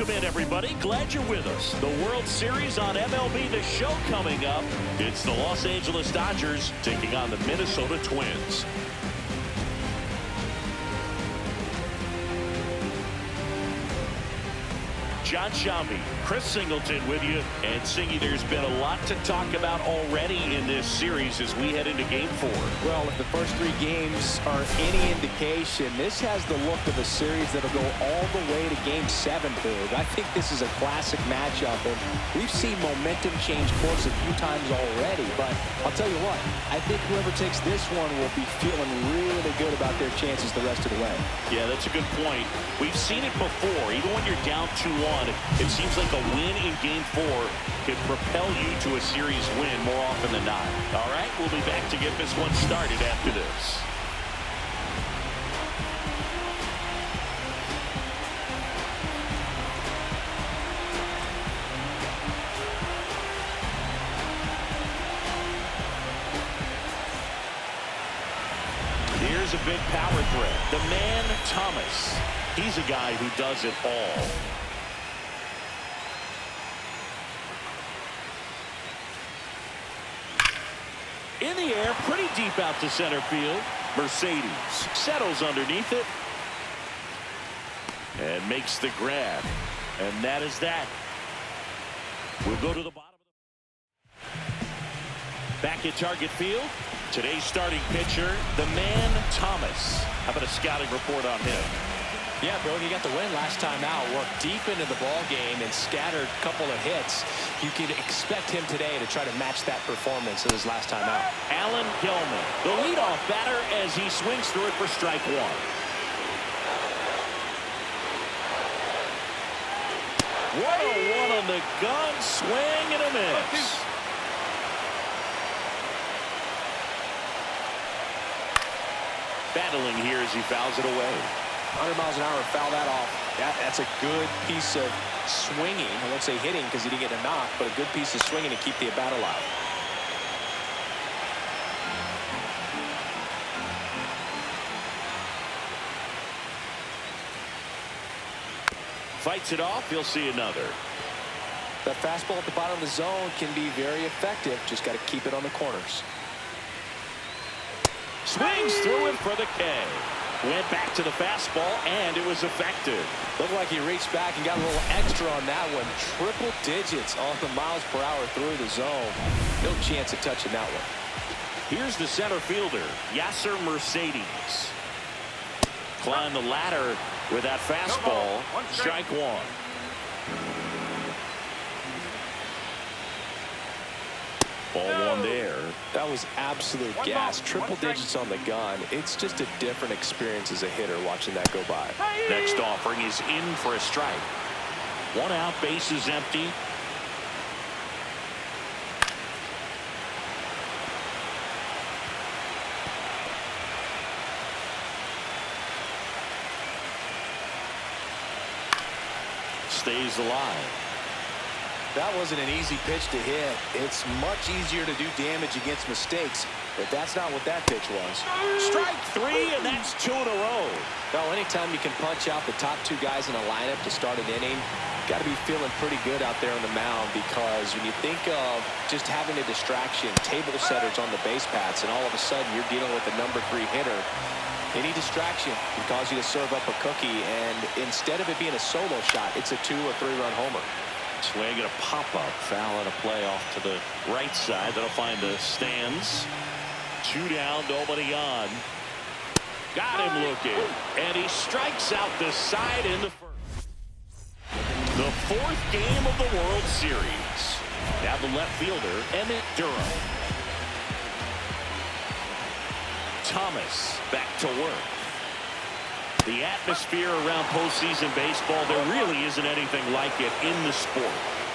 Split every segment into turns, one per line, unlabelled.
Welcome in, everybody. Glad you're with us. The World Series on MLB The Show coming up. It's the Los Angeles Dodgers taking on the Minnesota Twins. John Shambi, Chris Singleton with you. And Singy, there's been a lot to talk about already in this series as we head into Game 4.
Well, if the first 3 games are any indication, this has the look of a series that'll go all the way to Game 7, Boog. I think this is a classic matchup, and we've seen momentum change course a few times already. But I'll tell you what, I think whoever takes this one will be feeling really good about their chances the rest of the way.
Yeah, that's a good point. We've seen it before. Even when you're down 2-1, it seems like a win in Game 4 could propel you to a series win more often than not. All right, we'll be back to get this one started after this. Here's a big power threat. The man, Thomas. He's a guy who does it all. In the air, pretty deep out to center field. Mercedes settles underneath it and makes the grab. And that is that. We'll go to the bottom. Back at target field, today's starting pitcher, the man, Thomas. How about a scouting report on him?
Yeah, bro, he got the win last time out, worked deep into the ball game and scattered a couple of hits. You could expect him today to try to match that performance of his last time out.
Alan Hillman, the leadoff batter, as he swings through it for strike 1. What a one on the gun, swing and a miss. Battling here as he fouls it away.
100 miles an hour, foul that off. That's a good piece of swinging. I won't say hitting because he didn't get a knock, but a good piece of swinging to keep the at bat alive.
Fights it off. He'll see another.
That fastball at the bottom of the zone can be very effective. Just got to keep it on the corners.
Swings through it for the K. Went back to the fastball, and it was effective.
Looked like he reached back and got a little extra on that one. Triple digits on the miles per hour through the zone. No chance of touching that one.
Here's the center fielder, Yasser Mercedes. Climb the ladder with that fastball. Strike 1. Ball 1 there.
That was absolute gas. Triple digits on the gun. It's just a different experience as a hitter watching that go by.
Next offering is in for a strike. 1 out, base is empty. Stays alive.
That wasn't an easy pitch to hit. It's much easier to do damage against mistakes, but that's not what that pitch was.
Strike 3, and that's 2 in a row.
Well, anytime you can punch out the top 2 guys in a lineup to start an inning, got to be feeling pretty good out there on the mound, because when you think of just having a distraction, table setters on the base paths, and all of a sudden you're dealing with a number 3 hitter, any distraction can cause you to serve up a cookie, and instead of it being a solo shot, it's a 2 or 3 run homer.
Swing and a pop-up. Foul and a play off to the right side. That'll find the stands. 2 down, nobody on. Got him looking. And he strikes out the side in the first. The 4th game of the World Series. Now the left fielder, Emmett Durham. Thomas back to work. The atmosphere around postseason baseball, there really isn't anything like it in the sport.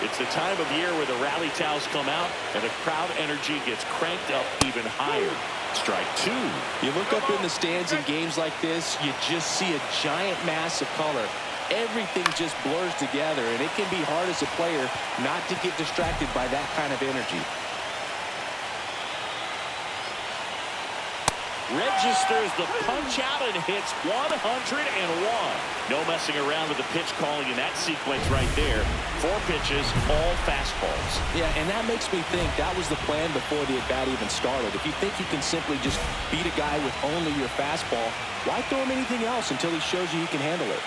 It's the time of year where the rally towels come out and the crowd energy gets cranked up even higher. Strike 2.
You look up in the stands in games like this, you just see a giant mass of color. Everything just blurs together, and it can be hard as a player not to get distracted by that kind of energy.
registers the punch out and hits 101. No messing around with the pitch calling in that sequence right there. 4 pitches, all fastballs.
Yeah, and that makes me think that was the plan before the at-bat even started. If you think you can simply just beat a guy with only your fastball, why throw him anything else until he shows you he can handle it?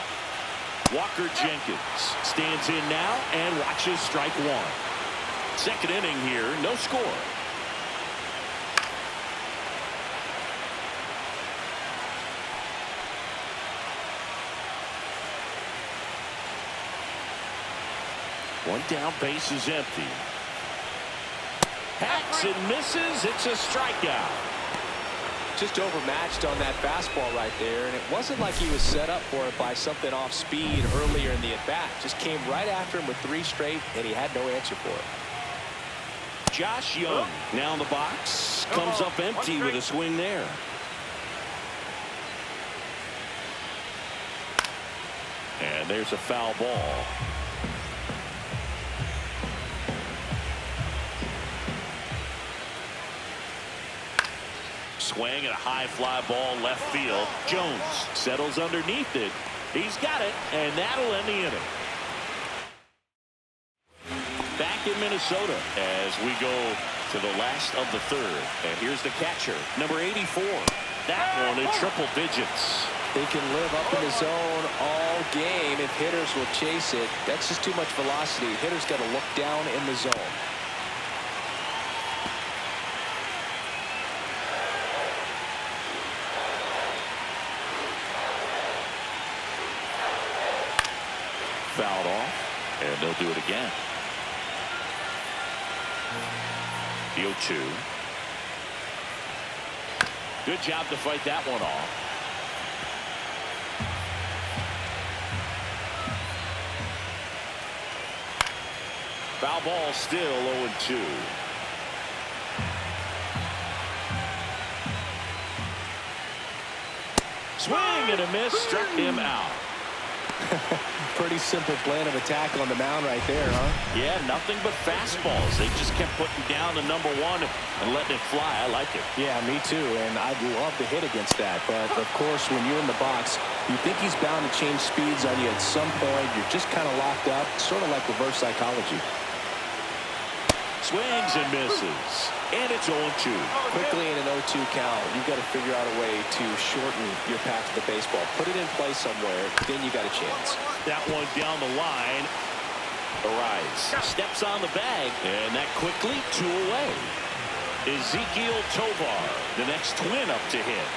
Walker Jenkins stands in now and watches strike 1. Second inning here, no score. One down, base is empty. Hacks and misses. It's a strikeout.
Just overmatched on that fastball right there, and it wasn't like he was set up for it by something off speed earlier in the at-bat. Just came right after him with 3 straight, and he had no answer for it.
Josh Young now in the box. Comes up empty with a swing there. And there's a foul ball. Swing and a high fly ball left field. Jones settles underneath it. He's got it, and that'll end the inning. Back in Minnesota as we go to the last of the 3rd. And here's the catcher, number 84. That one in triple digits.
They can live up in the zone all game if hitters will chase it. That's just too much velocity. Hitters got to look down in the zone.
Fouled off, and they'll do it again. The 0-2. Good job to fight that one off. Foul ball, still 0-2. Swing and a miss, struck him out.
Pretty simple plan of attack on the mound right there, huh?
Yeah, nothing but fastballs. They just kept putting down the number 1 and letting it fly. I like it.
Yeah, me too, and I'd love to hit against that. But, of course, when you're in the box, you think he's bound to change speeds on you at some point. You're just kind of locked up, sort of like reverse psychology.
Swings and misses. And it's 0-2.
Quickly in an 0-2 count, you've got to figure out a way to shorten your path to the baseball. Put it in play somewhere, then you got a chance.
That one down the line. Arise. Steps on the bag, and that quickly 2 away. Ezekiel Tovar, the next twin up to hit.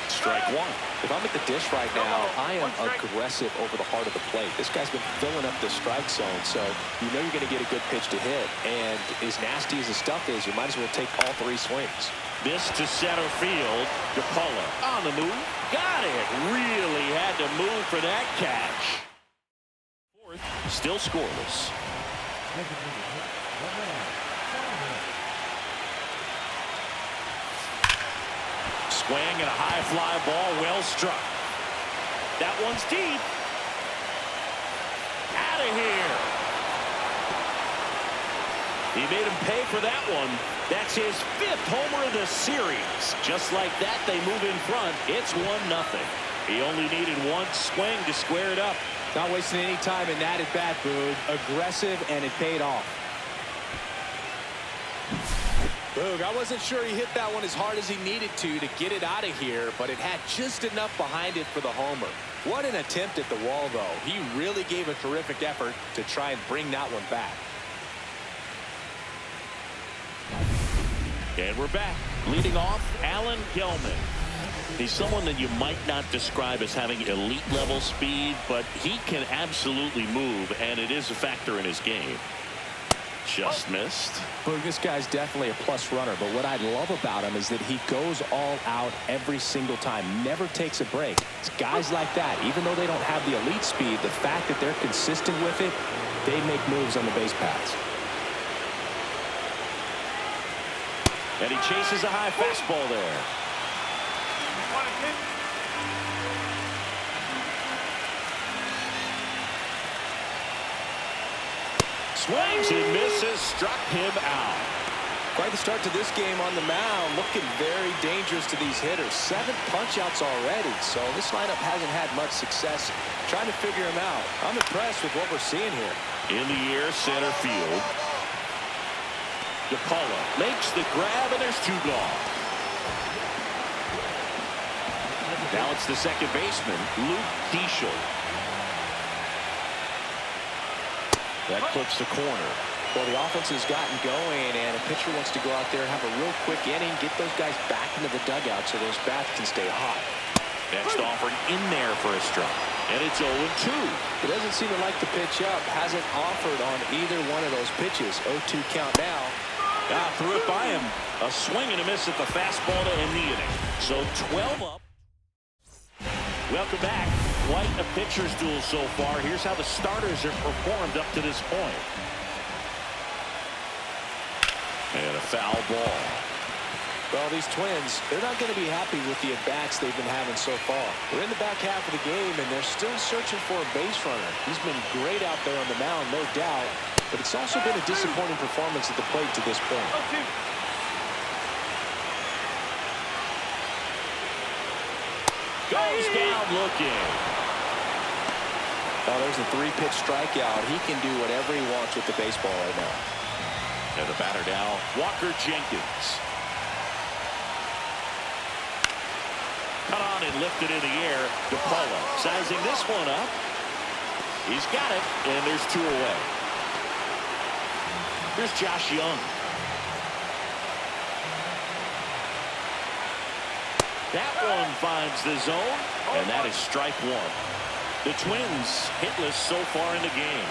Strike 1.
If I'm at the dish right now, I am aggressive over the heart of the plate. This guy's been filling up the strike zone, so you know you're going to get a good pitch to hit. And as nasty as the stuff is, you might as well take all 3 swings.
This to center field. DePaula on the move. Got it. Really had to move for that catch. 4th, still scoreless. Swing and a high fly ball, well struck. That one's deep. Out of here. He made him pay for that one. That's his 5th homer of the series. Just like that, they move in front. It's 1-0. He only needed 1 swing to square it up.
Not wasting any time in that at bat, Boog. Aggressive, and it paid off. Boog, I wasn't sure he hit that one as hard as he needed to get it out of here, but it had just enough behind it for the homer. What an attempt at the wall, though. He really gave a terrific effort to try and bring that one back.
And we're back. Leading off, Alan Gelman. He's someone that you might not describe as having elite level speed, but he can absolutely move, and it is a factor in his game. Just missed.
Boog, this guy's definitely a plus runner, but what I love about him is that he goes all out every single time, never takes a break. It's guys like that, even though they don't have the elite speed, the fact that they're consistent with it, they make moves on the base paths.
And he chases a high fastball there. Swings and misses, struck him out.
Quite the start to this game on the mound. Looking very dangerous to these hitters. 7 punch-outs already. So this lineup hasn't had much success trying to figure him out. I'm impressed with what we're seeing here.
In the air, center field. DePaula makes the grab, and there's 2 gone. Now it's the second baseman, Luke Diesel. That clips the corner.
Well, the offense has gotten going, and a pitcher wants to go out there, have a real quick inning, get those guys back into the dugout so those bats can stay hot.
Next offering in there for a strike. And it's 0-2.
It doesn't seem to like the pitch up. Hasn't offered on either one of those pitches. 0-2 count now.
Threw it by him. A swing and a miss at the fastball to end the inning. So 12 up. Welcome back. Quite a pitcher's duel so far. Here's how the starters have performed up to this point. And a foul ball.
Well, these Twins, they're not going to be happy with the at-bats they've been having so far. We're in the back half of the game, and they're still searching for a base runner. He's been great out there on the mound, no doubt, but it's also been a disappointing performance at the plate to this point.
Goes down looking.
Oh, there's a 3-pitch strikeout. He can do whatever he wants with the baseball right now.
And the batter now, Walker Jenkins. Cut on and lifted in the air. DePaula sizing this one up. He's got it, and there's 2 away. Here's Josh Young. That one finds the zone, and that is strike 1. The Twins hitless so far in the game.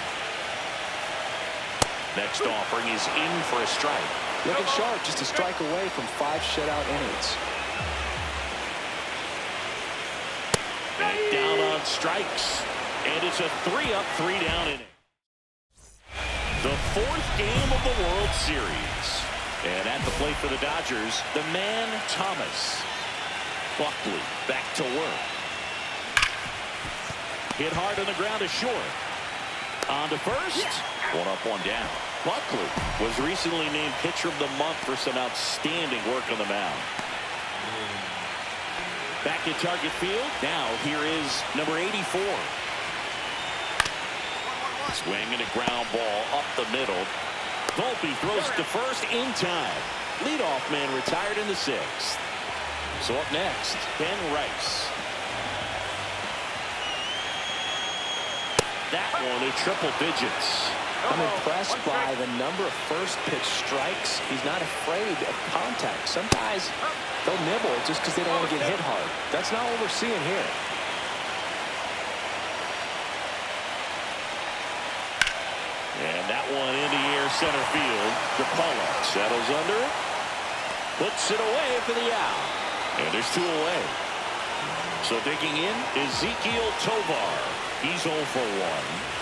Next offering is in for a strike.
Looking sharp, just a strike away from 5 shutout innings.
Back down on strikes, and it's a 3-up, 3-down inning. The 4th game of the World Series. And at the plate for the Dodgers, the man Thomas. Buckley back to work. Hit hard on the ground to short. On to first. 1 up, 1 down. Buckley was recently named Pitcher of the Month for some outstanding work on the mound. Back at target field. Now here is number 84. Swing and a ground ball up the middle. Volpe throws to first in time. Leadoff man retired in the 6th. So up next, Ben Rice. That one in triple digits.
I'm impressed by the number of first pitch strikes. He's not afraid of contact. Some guys, they'll nibble just because they don't want to get hit hard. That's not what we're seeing here.
And that one in the air center field. DePaula settles under it. Puts it away for the out. And there's 2 away. So digging in, Ezekiel Tovar. He's 0 for 1.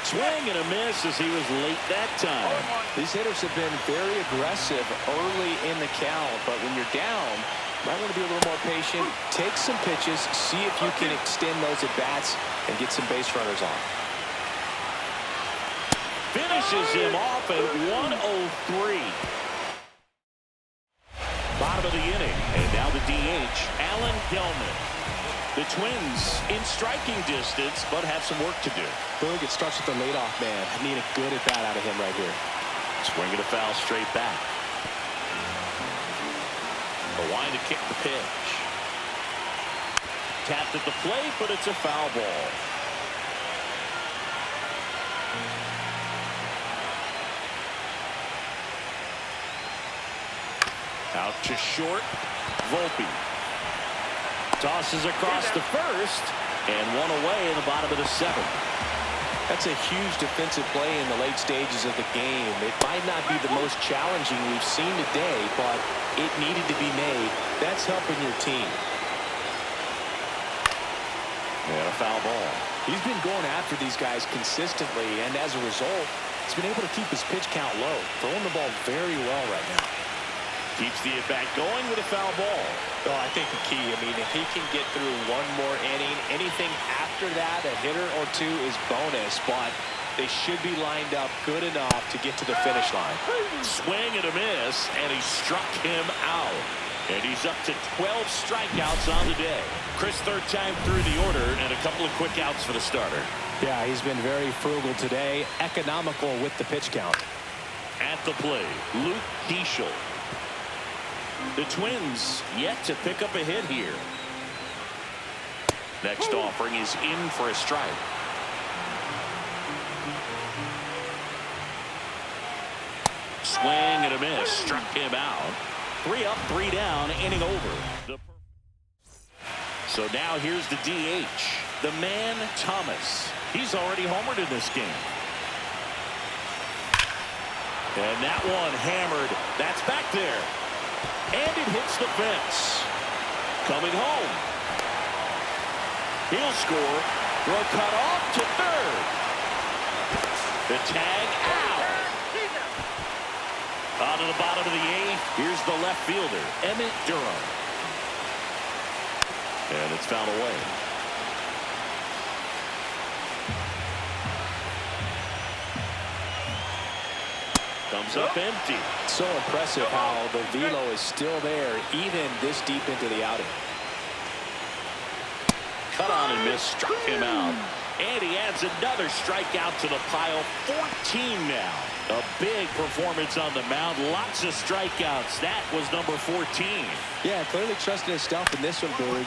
Swing and a miss as he was late that time.
These hitters have been very aggressive early in the count, but when you're down, you might want to be a little more patient. Take some pitches, see if you can extend those at-bats and get some base runners on.
Finishes him off at 103. Bottom of the inning, and now the DH, Alan Gelman. The Twins in striking distance, but have some work to do.
Boog, it starts with the leadoff man. I need a good at-bat out of him right here.
Swing and a foul straight back. A line to kick the pitch. Tapped at the plate, but it's a foul ball. Out to short. Volpe tosses across the first, and 1 away in the bottom of the 7th.
That's a huge defensive play in the late stages of the game. It might not be the most challenging we've seen today, but it needed to be made. That's helping your team.
And a foul ball.
He's been going after these guys consistently, and as a result, he's been able to keep his pitch count low, throwing the ball very well right now.
Keeps the at-bat going with a foul ball.
Well, I think the key, I mean, if he can get through 1 more inning, anything after that, a hitter or 2 is bonus. But they should be lined up good enough to get to the finish line.
Swing and a miss, and he struck him out. And he's up to 12 strikeouts on the day. Chris, third time through the order, and a couple of quick outs for the starter.
Yeah, he's been very frugal today, economical with the pitch count.
At the plate, Luke Keeschel. The Twins yet to pick up a hit here. Next offering is in for a strike. Swing and a miss, struck him out. 3 up, 3 down, inning over. So now here's the DH, the man Thomas. He's already homered in this game. And that one hammered. That's back there. And it hits the fence. Coming home. He'll score. Throw cut off to third. The tag out. On to the bottom of the 8th. Here's the left fielder, Emmett Durham. And it's fouled away. Comes up empty.
So impressive how the velo is still there even this deep into the outing.
Cut on and miss, struck him out. And he adds another strikeout to the pile. 14 now. A big performance on the mound. Lots of strikeouts. That was number 14.
Yeah, clearly trusting his stuff in this one, Boog.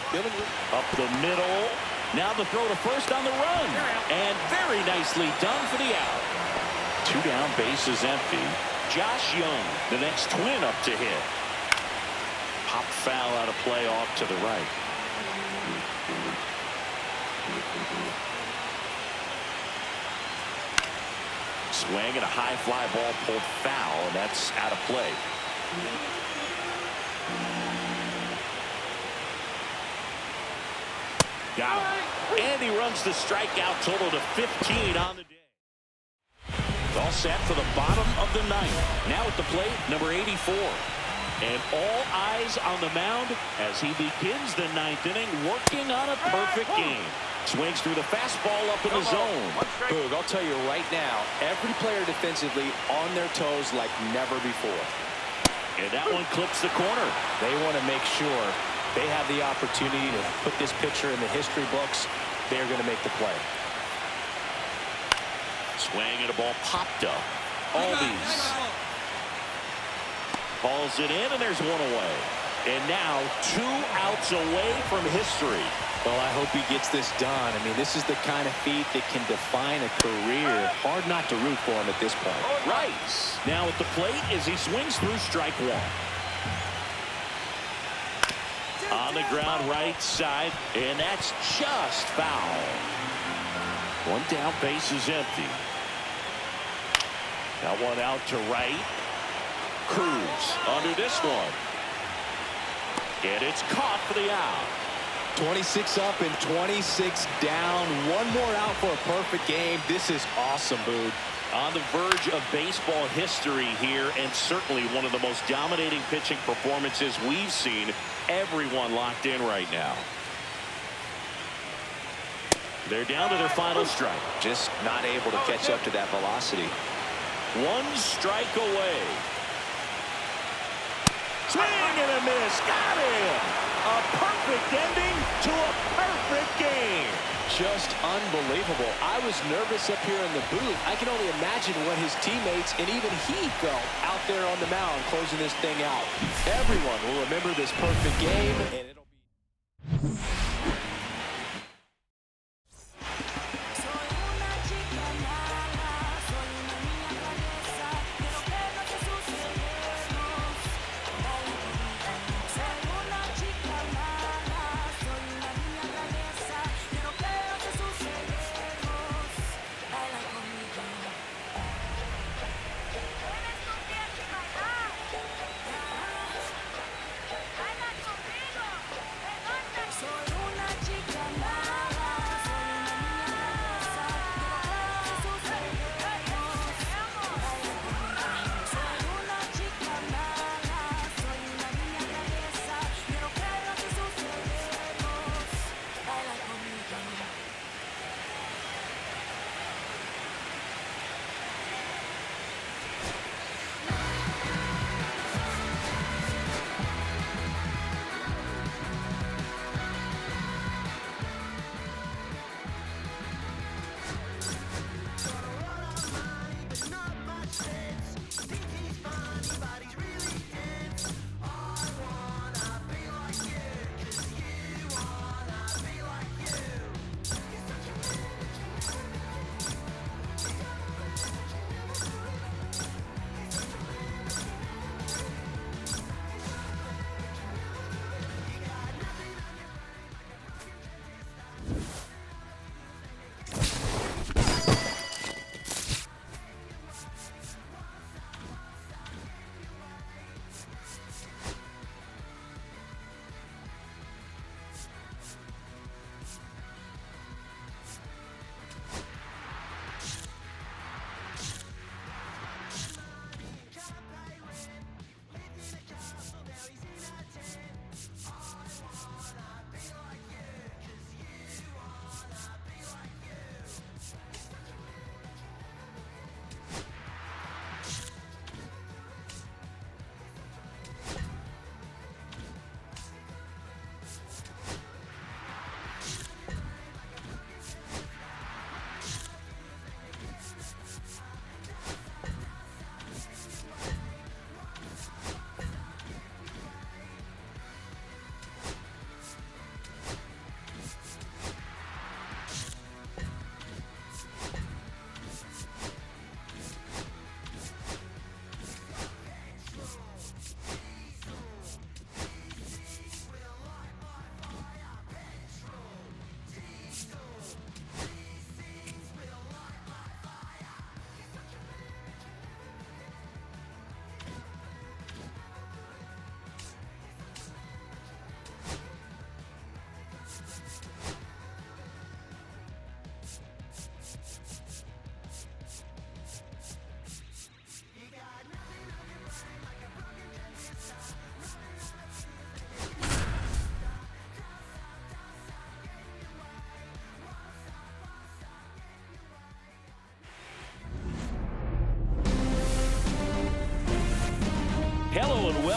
Up the middle. Now the throw to first on the run. And very nicely done for the out. 2 down, bases empty. Josh Young, the next Twin up to hit. Pop foul out of play off to the right. Swing and a high fly ball pulled foul, and that's out of play. Got him. And he runs the strikeout total to 15 on the day. All set for the bottom of the 9th. Now at the plate, number 84. And all eyes on the mound as he begins the 9th inning, working on a perfect game. Swings through the fastball up in the zone.
Boog, I'll tell you right now, every player defensively on their toes like never before.
And that one clips the corner.
They want to make sure they have the opportunity to put this pitcher in the history books. They're going to make the play.
Swing and a ball popped up. Albies hauls it in, and there's one away. And now 2 outs away from history.
Well, I hope he gets this done. I mean, this is the kind of feat that can define a career. Hard not to root for him at this point.
Right. Now at the plate as he swings through strike 1. On the ground right side, and that's just foul. 1 down, base is empty. That one out to right. Cruz under this one. And it's caught for the out.
26 up and 26 down. 1 more out for a perfect game. This is awesome, Boog.
On the verge of baseball history here, and certainly one of the most dominating pitching performances we've seen. Everyone locked in right now. They're down to their final strike.
Just not able to catch up to that velocity.
1 strike away. Swing and a miss. Got him. A perfect ending to a perfect game.
Just unbelievable. I was nervous up here in the booth. I can only imagine what his teammates and even he felt out there on the mound closing this thing out. Everyone will remember this perfect game, and it'll be...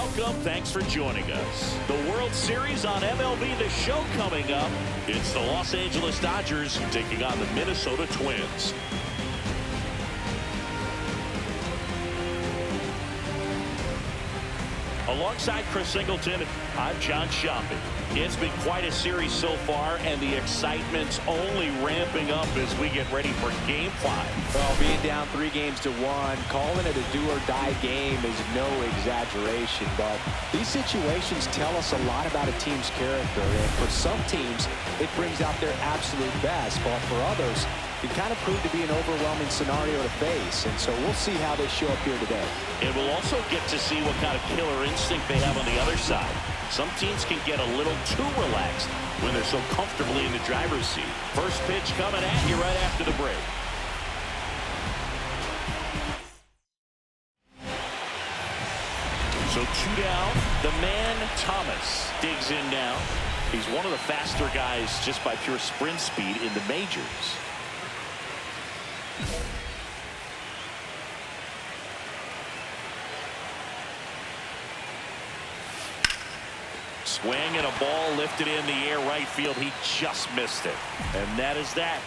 welcome. Thanks for joining us. The World Series on MLB The Show coming up. It's the Los Angeles Dodgers taking on the Minnesota Twins. Alongside Chris Singleton, I'm John Shopping. It's been quite a series so far, and the excitement's only ramping up as we get ready for Game 5.
Well, being down 3-1, calling it a do-or-die game is no exaggeration, but these situations tell us a lot about a team's character, and for some teams, it brings out their absolute best, but for others, it kind of proved to be an overwhelming scenario to face, and so we'll see how they show up here today.
And we'll also get to see what kind of killer instinct they have on the other side. Some teams can get a little too relaxed when they're so comfortably in the driver's seat. First pitch coming at you right after the break. So 2 down. The man, Thomas, digs in now. He's one of the faster guys just by pure sprint speed in the majors. Swing and a ball lifted in the air right field. He just missed it. And that is that.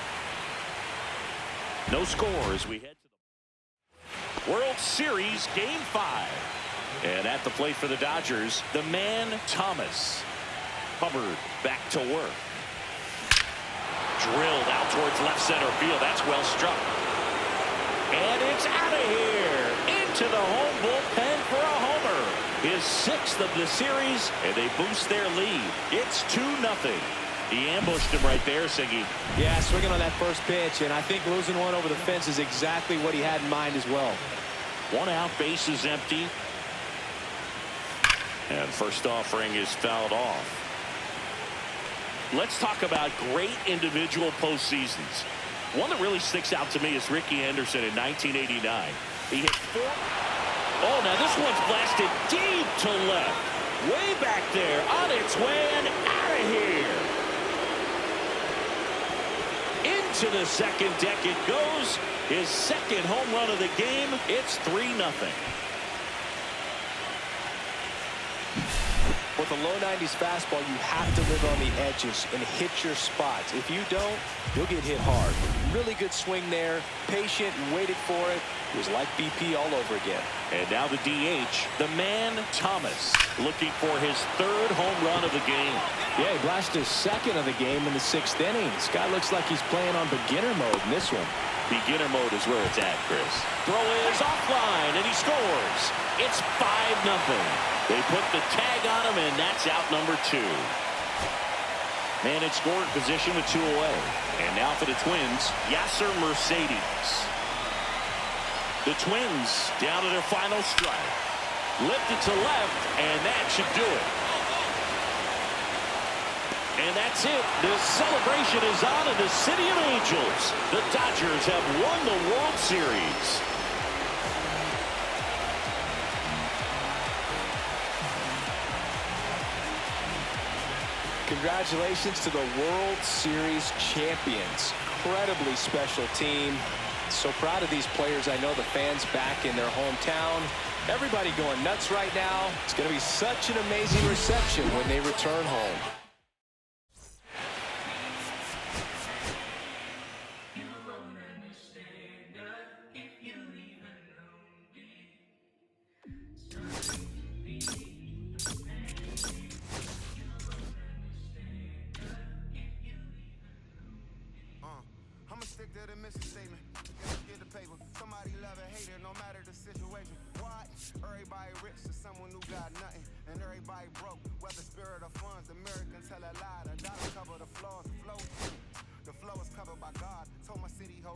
No score as we head to the World Series Game 5. And at the plate for the Dodgers, the man, Thomas. Hubbard back to work. Drilled out towards left center field. That's well struck. And it's out of here. Into the home bullpen for a homer. His 6th of the series, and they boost their lead. It's 2-0. He ambushed him right there, Siggy.
Yeah, swinging on that first pitch, and I think losing one over the fence is exactly what he had in mind as well.
1 out, base is empty. And first offering is fouled off. Let's talk about great individual postseasons. One that really sticks out to me is Ricky Henderson in 1989. He hit 4. Oh, now this one's blasted deep to left. Way back there, on its way and out of here. Into the second deck it goes. His 2nd home run of the game. It's 3-0.
With a low 90s fastball, you have to live on the edges and hit your spots. If you don't, you'll get hit hard. Really good swing there. Patient, waited for it. It was like BP all over again.
And now the DH, the man, Thomas, looking for his 3rd home run of the game.
Yeah, he blasted his 2nd of the game in the 6th inning. This guy looks like he's playing on beginner mode in this one.
Beginner mode is where it's at, Chris. Throw is offline, and he scores. It's 5-0. They put the tag on him, and that's out number 2. Man in scoring position with 2 away. And now for the Twins, Yasser Mercedes. The Twins down to their final strike. Lifted to left, and that should do it. And that's it. The celebration is on in the City of Angels. The Dodgers have won the World Series.
Congratulations to the World Series champions. Incredibly special team. So proud of these players. I know the fans back in their hometown. Everybody going nuts right now. It's going to be such an amazing reception when they return home.
Stick to the mission statement. Get the paper. Somebody love it, hate it, no matter the situation. What? Everybody rich to someone who got nothing, and everybody broke. Whether spirit or funds, Americans tell a lie.